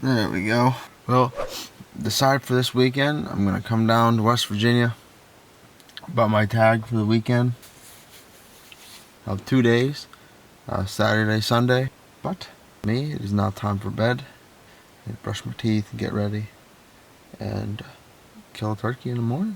There we go. Well, decided for this weekend, I'm gonna come down to West Virginia. Bought my tag for the weekend. I'll have 2 days, Saturday, Sunday. But me, it is now time for bed. I brush my teeth and get ready, and kill a turkey in the morning.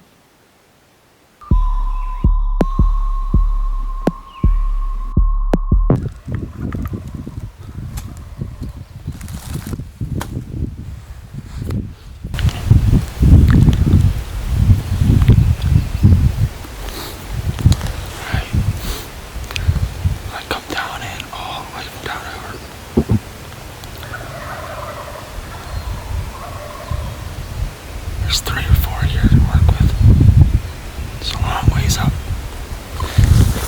There's 3 or 4 here to work with. It's a long ways up.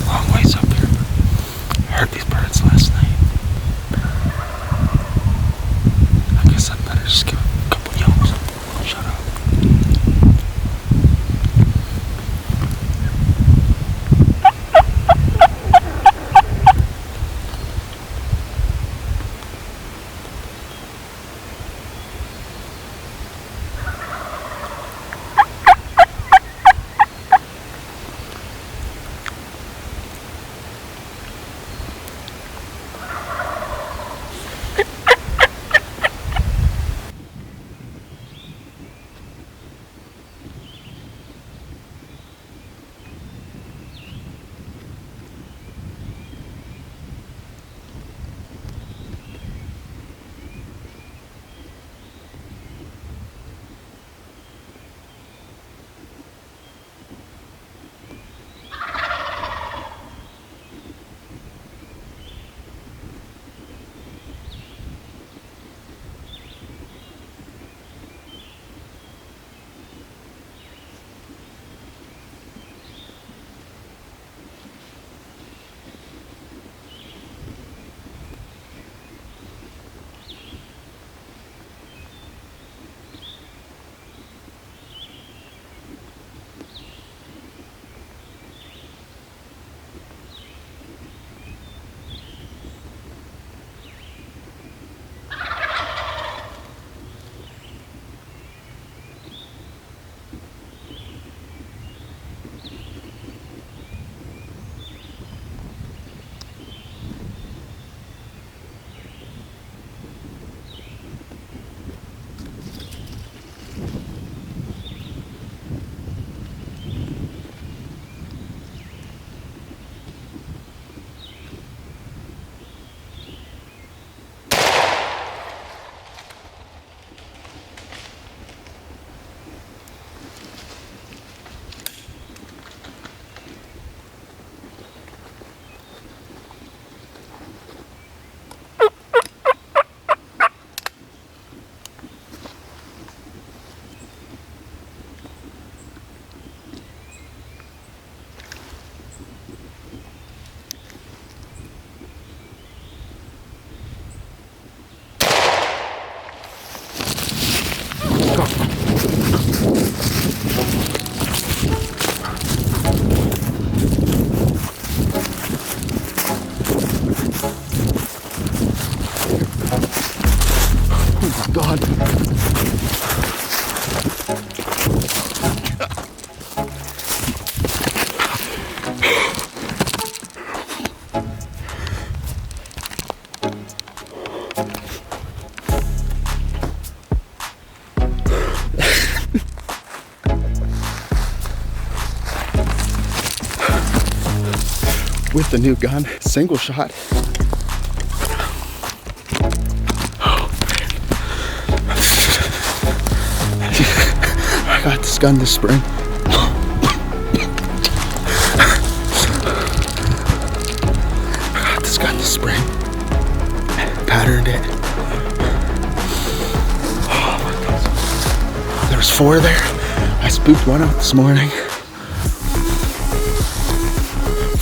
Long ways up here. I heard these birds last night. I guess I'd better just give a couple yelps. Shut up. God. With the new gun, single shot. I got this gun this spring. I got this gun this spring. Patterned it. There was 4 there. I spooked one out this morning.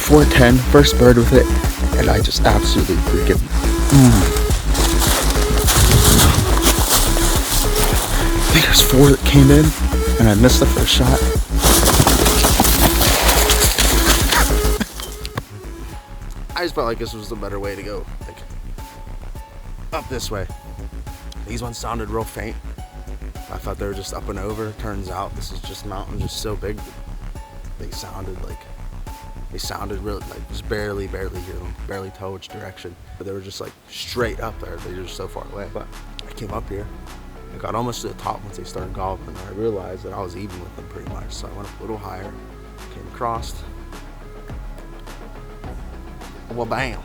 410, first bird with it, and I just absolutely freaking. I think there's 4 that came in, and I missed the first shot. I just felt like this was the better way to go. Like, up this way. These ones sounded real faint. I thought they were just up and over. Turns out this is just mountain just so big. They sounded really like just barely hear them, barely tell which direction. But they were just like straight up there. They were just so far away. But I came up here. I got almost to the top once they started gobbling. And I realized that I was even with them pretty much. So I went up a little higher, came across. Well, bam.